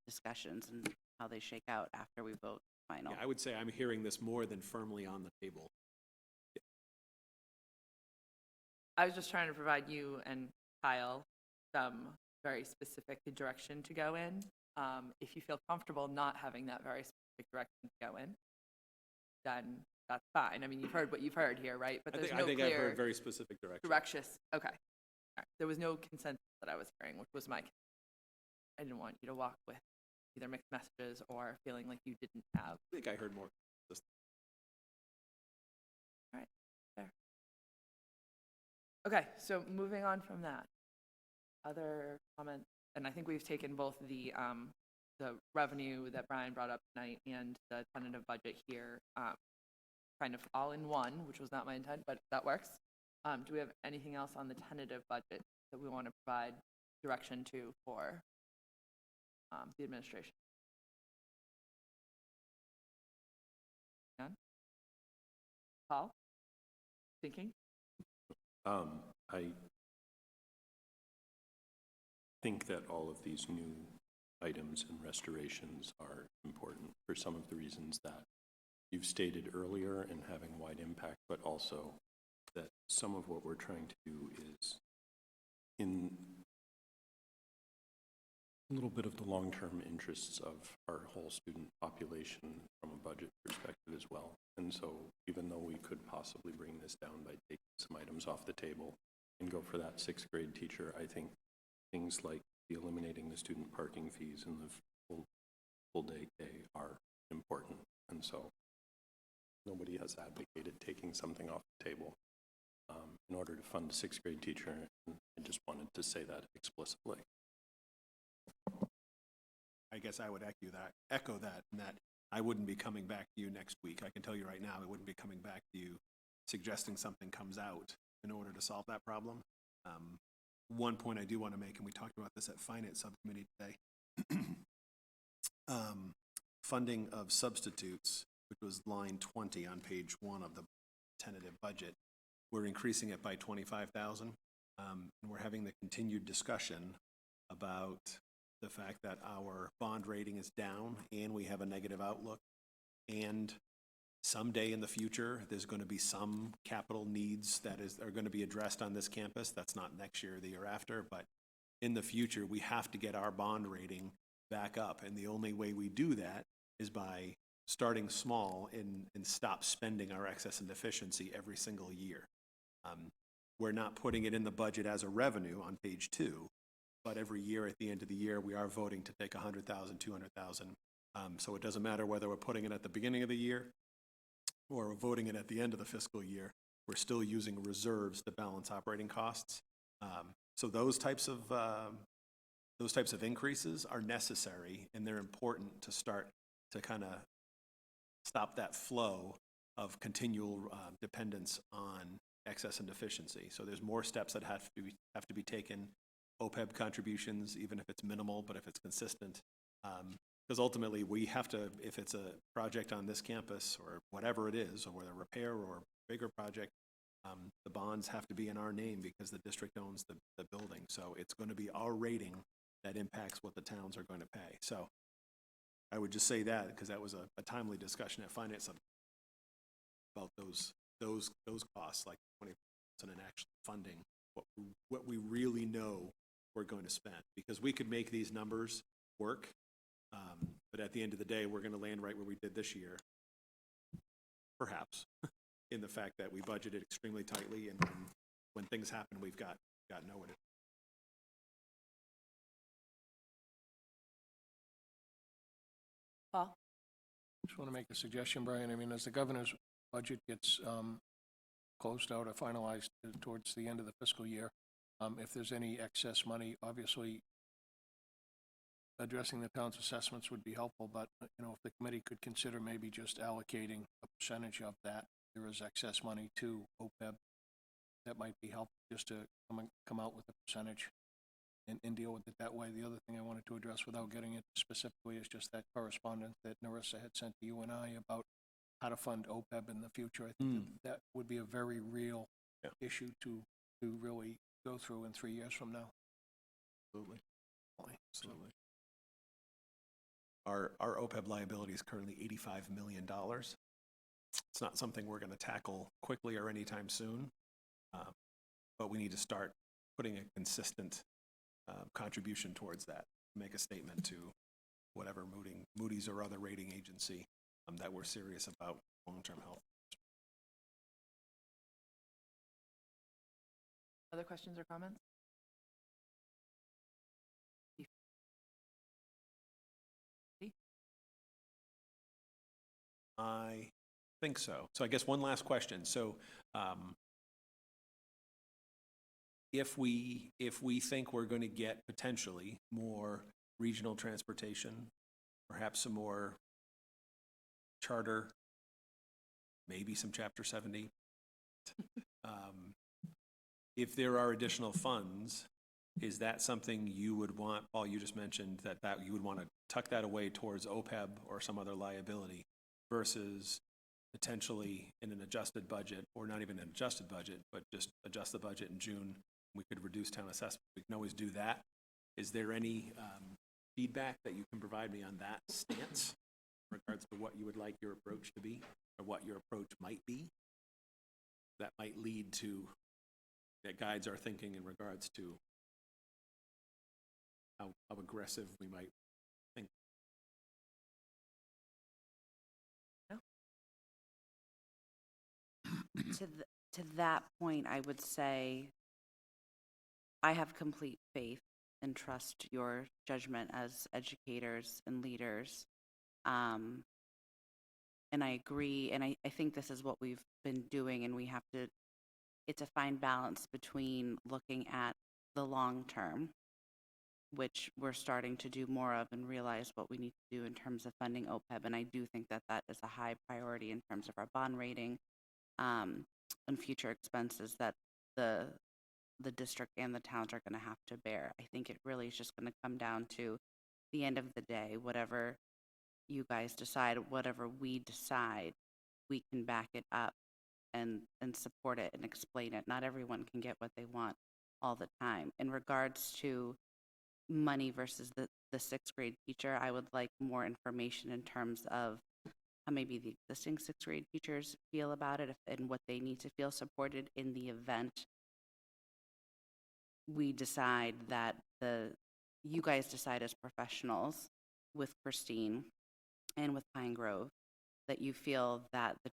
discussions and how they shake out after we vote final. Yeah, I would say I'm hearing this more than firmly on the table. I was just trying to provide you and Kyle some very specific direction to go in. If you feel comfortable not having that very specific direction to go in, then that's fine. I mean, you've heard what you've heard here, right? But there's no I think clear I've heard very specific direction. Okay. All right. There was no consensus that I was hearing, which was my. I didn't want you to walk with either mixed messages or feeling like you didn't have. I think I heard more. All right. Fair. Okay. So moving on from that, other comments, and I think we've taken both the revenue that Brian brought up tonight and the tentative budget here, kind of all in one, which was not my intent, but that works. Do we have anything else on the tentative budget that we want to provide direction to for the administration? None? Paul? Thinking? I think that all of these new items and restorations are important for some of the reasons that you've stated earlier and having wide impact, but also that some of what we're trying to do is in a little bit of the long-term interests of our whole student population from a budget perspective as well. And so even though we could possibly bring this down by taking some items off the table and go for that 6th grade teacher, I think things like eliminating the student parking fees and the full day K are important. And so nobody has advocated taking something off the table in order to fund a 6th grade teacher. And I just wanted to say that explicitly. I guess I would echo that, and that I wouldn't be coming back to you next week. I can tell you right now, I wouldn't be coming back to you suggesting something comes out in order to solve that problem. One point I do want to make, and we talked about this at Finance Subcommittee today, funding of substitutes, which was line 20 on page 1 of the tentative budget, we're increasing it by $25,000. And we're having the continued discussion about the fact that our bond rating is down and we have a negative outlook, and someday in the future there's going to be some capital needs that are going to be addressed on this campus. That's not next year or the year after, but in the future we have to get our bond rating back up, and the only way we do that is by starting small and stop spending our excess and deficiency every single year. We're not putting it in the budget as a revenue on page 2, but every year at the end of the year, we are voting to take $100,000, $200,000. So it doesn't matter whether we're putting it at the beginning of the year or we're voting it at the end of the fiscal year. We're still using reserves to balance operating costs. So those types of increases are necessary, and they're important to start to kind of stop that flow of continual dependence on excess and deficiency. So there's more steps that have to be taken. OPEB contributions, even if it's minimal, but if it's consistent, because ultimately we have to, if it's a project on this campus or whatever it is, or whether a repair or a bigger project, the bonds have to be in our name because the district owns the building. So it's going to be our rating that impacts what the towns are going to pay. So I would just say that because that was a timely discussion at Finance about those costs, like 20% and actually funding what we really know we're going to spend, because we could make these numbers work, but at the end of the day, we're going to land right where we did this year, perhaps, in the fact that we budgeted extremely tightly, and when things happen, we've got nowhere to. Paul? Just want to make a suggestion, Brian. I mean, as the governor's budget gets closed out or finalized towards the end of the fiscal year, if there's any excess money, obviously addressing the town's assessments would be helpful, but you know, if the committee could consider maybe just allocating a percentage of that, there is excess money to OPEB, that might be helpful, just to come out with a percentage and deal with it that way. The other thing I wanted to address without getting it specifically is just that correspondence that Narissa had sent to you and I about how to fund OPEB in the future. I think that would be a very real issue to really go through in 3 years from now. Absolutely. Absolutely. Our OPEB liability is currently $85 million. It's not something we're going to tackle quickly or anytime soon, but we need to start putting a consistent contribution towards that, make a statement to whatever Moody's or other rating agency that we're serious about long-term health. Other questions or comments? I think so. So I guess one last question. So if we think we're going to get potentially more regional transportation, perhaps some more charter, maybe some Chapter 70, if there are additional funds, is that something you would want, Paul, you just mentioned that you would want to tuck that away towards OPEB or some other liability versus potentially in an adjusted budget, or not even an adjusted budget, but just adjust the budget in June, we could reduce town assessment. We can always do that. Is there any feedback that you can provide me on that stance in regards to what you would like your approach to be, or what your approach might be? That might lead to, that guides our thinking in regards to how aggressive we might think. To that point, I would say I have complete faith and trust your judgment as educators and leaders. And I agree, and I think this is what we've been doing, and we have to, it's a fine balance between looking at the long term, which we're starting to do more of and realize what we need to do in terms of funding OPEB. And I do think that that is a high priority in terms of our bond rating and future expenses that the district and the towns are going to have to bear. I think it really is just going to come down to the end of the day, whatever you guys decide, whatever we decide, we can back it up and support it and explain it. Not everyone can get what they want all the time. In regards to money versus the sixth grade teacher, I would like more information in terms of how maybe the existing sixth grade teachers feel about it and what they need to feel supported in the event we decide that you guys decide as professionals with Christine and with Pine Grove that you feel that the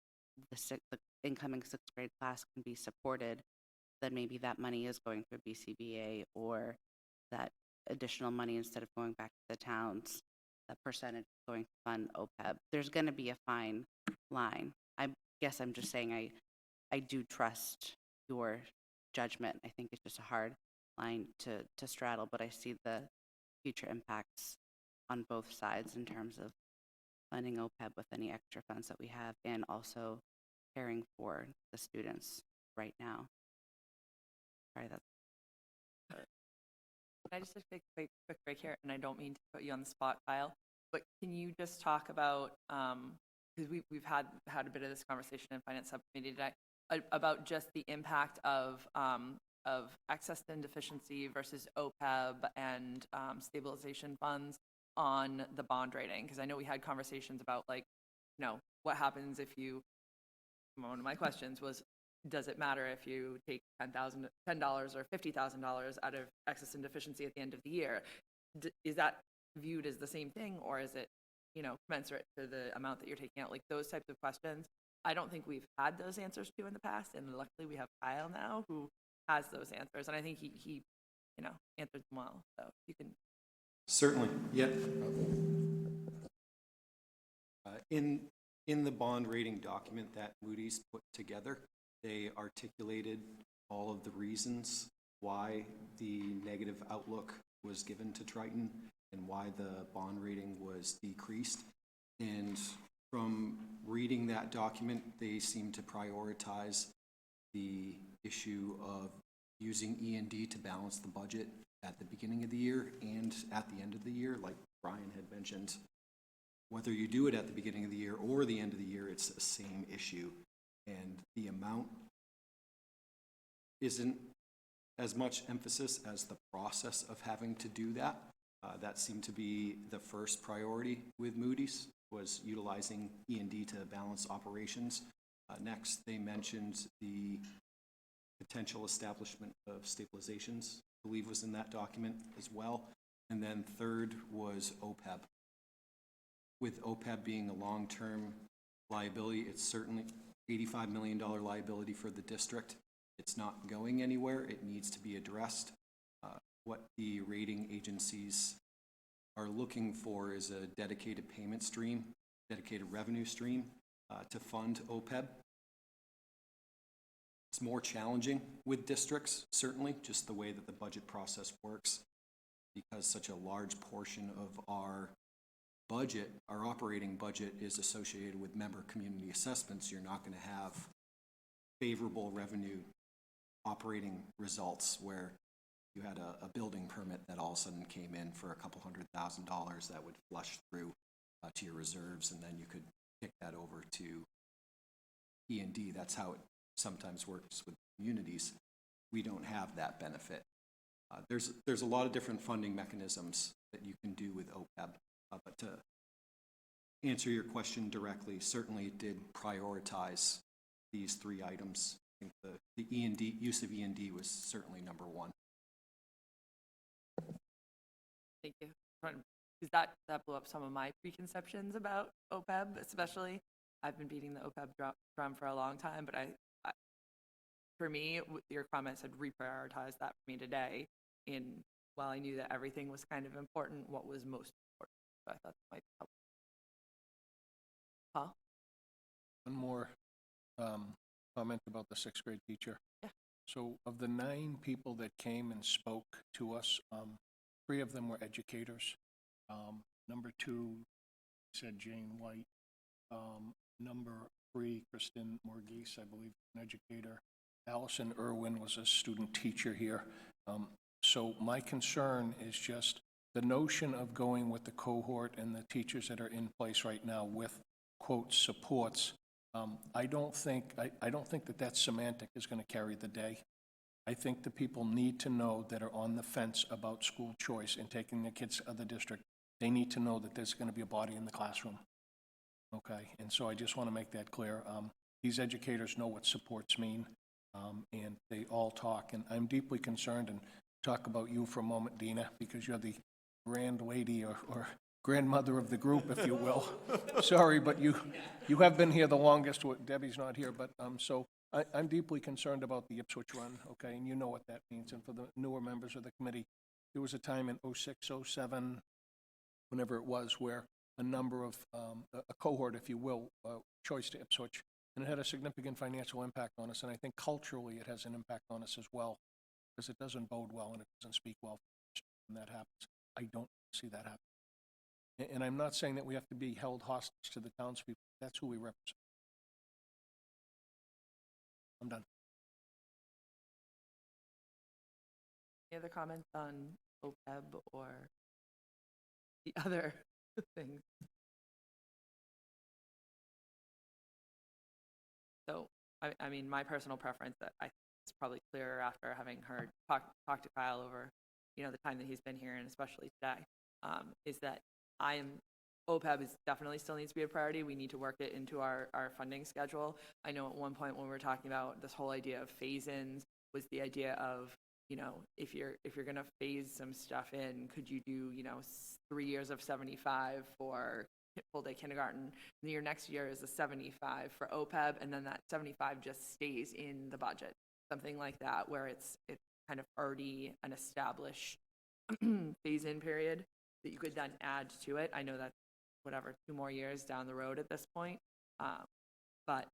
incoming sixth grade class can be supported, then maybe that money is going for BCBA, or that additional money, instead of going back to the towns, that percentage is going to fund OPEB. There's going to be a fine line. I guess I'm just saying I do trust your judgment. I think it's just a hard line to straddle, but I see the future impacts on both sides in terms of funding OPEB with any extra funds that we have, and also caring for the students right now. Sorry, that's Can I just take a quick break here? And I don't mean to put you on the spot, Kyle, but can you just talk about, because we've had a bit of this conversation in Finance Subcommittee today, about just the impact of excess and deficiency versus OPEB and stabilization funds on the bond rating? Because I know we had conversations about, like, you know, what happens if you, one of my questions was, does it matter if you take $10 or $50,000 out of excess and deficiency at the end of the year? Is that viewed as the same thing, or is it, you know, commensurate to the amount that you're taking out? Like, those types of questions, I don't think we've had those answers to in the past, and luckily we have Kyle now who has those answers, and I think he you know, answered them well. So you can. Certainly, yeah. In the bond rating document that Moody's put together, they articulated all of the reasons why the negative outlook was given to Triton and why the bond rating was decreased. And from reading that document, they seem to prioritize the issue of using E&D to balance the budget at the beginning of the year and at the end of the year. Like Brian had mentioned, whether you do it at the beginning of the year or the end of the year, it's the same issue. And the amount isn't as much emphasis as the process of having to do that. That seemed to be the first priority with Moody's, was utilizing E&D to balance operations. Next, they mentioned the potential establishment of stabilizations, I believe was in that document as well. And then third was OPEB. With OPEB being a long-term liability, it's certainly $85 million liability for the district. It's not going anywhere. It needs to be addressed. What the rating agencies are looking for is a dedicated payment stream, dedicated revenue stream to fund OPEB. It's more challenging with districts, certainly, just the way that the budget process works, because such a large portion of our budget, our operating budget, is associated with member community assessments. You're not going to have favorable revenue operating results where you had a building permit that all of a sudden came in for a couple $100,000 that would flush through to your reserves, and then you could kick that over to E&D. That's how it sometimes works with communities. We don't have that benefit. There's a lot of different funding mechanisms that you can do with OPEB, but to answer your question directly, certainly it did prioritize these three items. I think the E&D, use of E&D was certainly number one. Thank you. Because that blew up some of my preconceptions about OPEB, especially. I've been beating the OPEB drum for a long time, but for me, your comments had reprioritized that for me today. While I knew that everything was kind of important, what was most important? So I thought that might help. Huh? One more comment about the sixth grade teacher. Yeah. So of the 9 people that came and spoke to us, 3 of them were educators. Number 2 said Jane White. Number 3, Kristen Morgese, I believe, an educator. Allison Irwin was a student teacher here. So my concern is just the notion of going with the cohort and the teachers that are in place right now with, quote, supports. I don't think that semantic is going to carry the day. I think the people need to know that are on the fence about school choice and taking their kids to other district. They need to know that there's going to be a body in the classroom. Okay, and so I just want to make that clear. These educators know what supports mean, and they all talk. And I'm deeply concerned, and talk about you for a moment, Dina, because you're the grand lady or grandmother of the group, if you will. Sorry, but you have been here the longest. Debbie's not here, but so I'm deeply concerned about the Ipswich run, okay, and you know what that means. And for the newer members of the committee, there was a time in 06, 07, whenever it was, where a number of, a cohort, if you will, choice to Ipswich, and it had a significant financial impact on us, and I think culturally it has an impact on us as well, because it doesn't bode well and it doesn't speak well when that happens. I don't see that happen. And I'm not saying that we have to be held hostage to the townspeople. That's who we represent. I'm done. Any other comments on OPEB or the other things? So, I mean, my personal preference, that I think it's probably clearer after having heard talk to Kyle over, the time that he's been here, and especially today, is that OPEB is definitely still needs to be a priority. We need to work it into our funding schedule. I know at one point when we were talking about this whole idea of phase-ins was the idea of, if you're going to phase some stuff in, could you do, 3 years of 75 for full day kindergarten, and your next year is a 75 for OPEB, and then that 75 just stays in the budget, something like that, where it's kind of already an established phase-in period that you could then add to it. I know that's 2 more years down the road at this point, but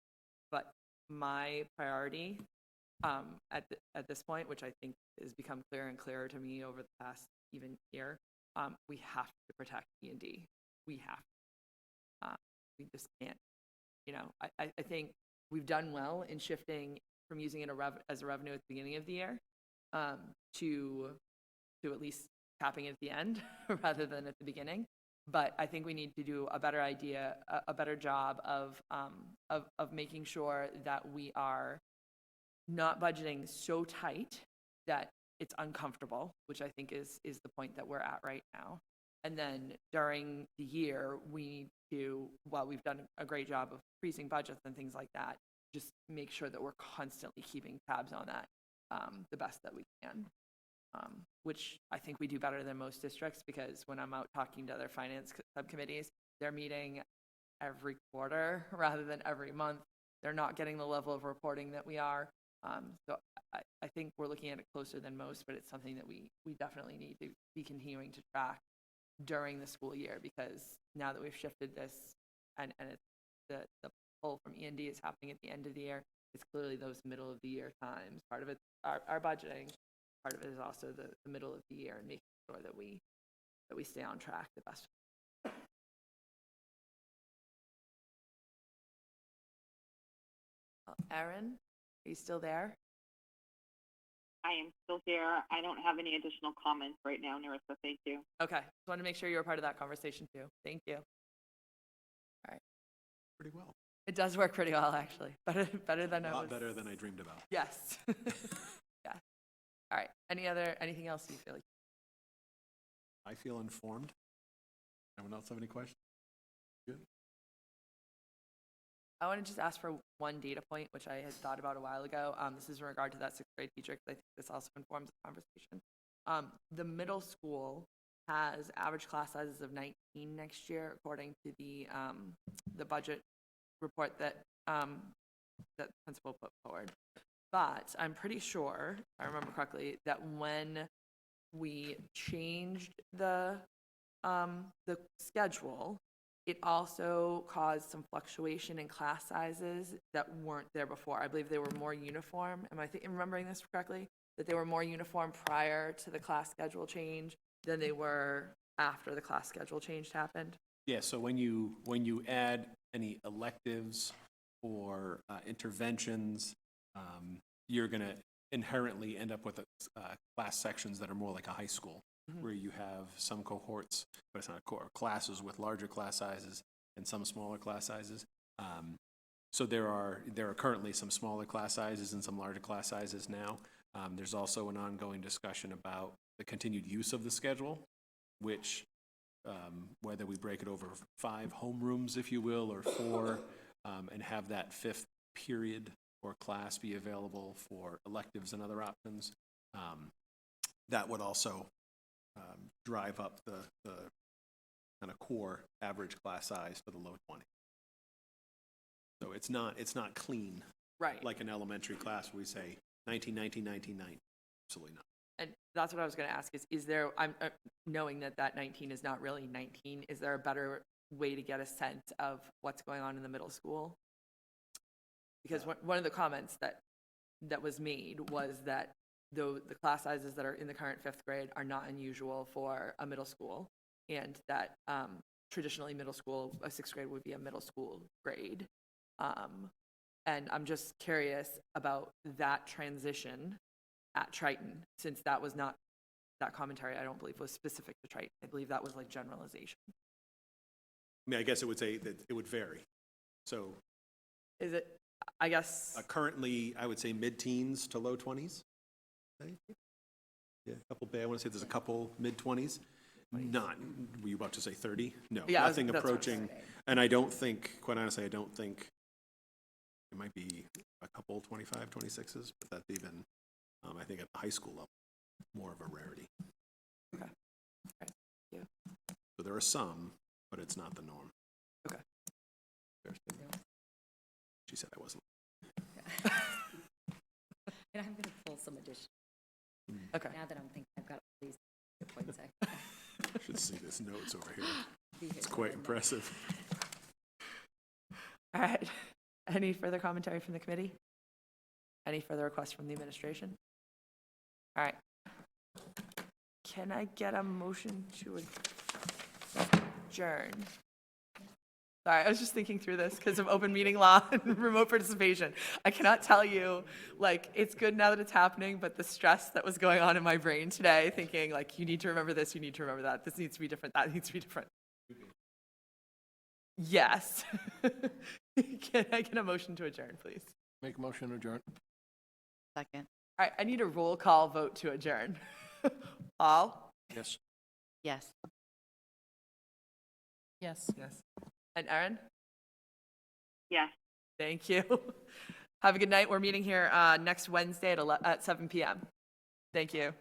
my priority at this point, which I think has become clearer and clearer to me over the past even year, we have to protect E&D. We have. We just can't. I think we've done well in shifting from using it as a revenue at the beginning of the year to at least tapping it at the end rather than at the beginning. But I think we need to do a better job of making sure that we are not budgeting so tight that it's uncomfortable, which I think is the point that we're at right now. And then during the year, we need to, while we've done a great job of increasing budgets and things like that, just make sure that we're constantly keeping tabs on that the best that we can, which I think we do better than most districts, because when I'm out talking to other finance subcommittees, they're meeting every quarter rather than every month. They're not getting the level of reporting that we are. So I think we're looking at it closer than most, but it's something that we definitely need to be continuing to track during the school year, because now that we've shifted this and it's the pull from E&D is happening at the end of the year, it's clearly those middle of the year times. Part of it our budgeting, part of it is also the middle of the year and making sure that we stay on track the best. Aaron, are you still there? I am still here. I don't have any additional comments right now, Narissa. Thank you. Okay, just wanted to make sure you were part of that conversation too. Thank you. Pretty well. It does work pretty well, actually. Better than I A was. lot better than I dreamed about. Yes. Yeah. All right. Anything else you feel like? I feel informed. Anyone else have any questions? Good. I want to just ask for one data point, which I had thought about a while ago. This is in regard to that sixth grade teacher, because I think this also informs the conversation. The middle school has average class sizes of 19 next year, according to the budget report that that the principal put forward. But I'm pretty sure, if I remember correctly, that when we changed the schedule, it also caused some fluctuation in class sizes that weren't there before. I believe they were more uniform. Am I remembering this correctly? That they were more uniform prior to the class schedule change than they were after the class schedule change happened? Yeah, so when you add any electives or interventions, you're going to inherently end up with class sections that are more like a high school, where you have some cohorts, but it's not classes with larger class sizes and some smaller class sizes. So there are currently some smaller class sizes and some larger class sizes now. There's also an ongoing discussion about the continued use of the schedule, which whether we break it over 5 homerooms, if you will, or 4, and have that 5th period or class be available for electives and other options. That would also drive up the kind of core average class size to the low 20. So it's not clean, Right. like an elementary class where we say 19, 19, 19, 19. Absolutely not. And that's what I was going to ask is there, I'm knowing that 19 is not really 19, is there a better way to get a sense of what's going on in the middle school? Because one of the comments that was made was that the class sizes that are in the current 5th grade are not unusual for a middle school, and that traditionally middle school, a 6th grade would be a middle school grade. And I'm just curious about that transition at Triton, since that was not, that commentary I don't believe was specific to Triton. I believe that was like generalization. I mean, I guess it would say that it would vary. So Is it, I guess, currently, I would say mid-teens to low 20s. Yeah, a couple, I want to say there's a couple mid-20s. Not, were you about to say 30? No, Yeah, nothing that's what I was approaching. And I don't think, quite honestly, I don't think, it might be a couple 25, 26s, but that's even, I think at the high school level, more of a rarity. Okay. Thank you. So there are some, but it's not the norm. Okay. She said I wasn't. And I'm going to pull some addition, Okay. now that I'm thinking I've got all these points. I Should see this notes over here. be here It's quite impressive. All right. Any further commentary from the committee? Any further requests from the administration? All right. Can I get a motion to adjourn? Sorry, I was just thinking through this because of open meeting law and remote participation. I cannot tell you, like, it's good now that it's happening, but the stress that was going on in my brain today, thinking, like, you need to remember this, you need to remember that, this needs to be different, that needs to be different. Yes. Can I get a motion to adjourn, please? Make a motion to adjourn. Second. All right, I need a roll call vote to adjourn. Paul? Yes. Yes. Yes. Yes. And Erin? Yes. Thank you. Have a good night. We're meeting here next Wednesday at 7 p.m. Thank you.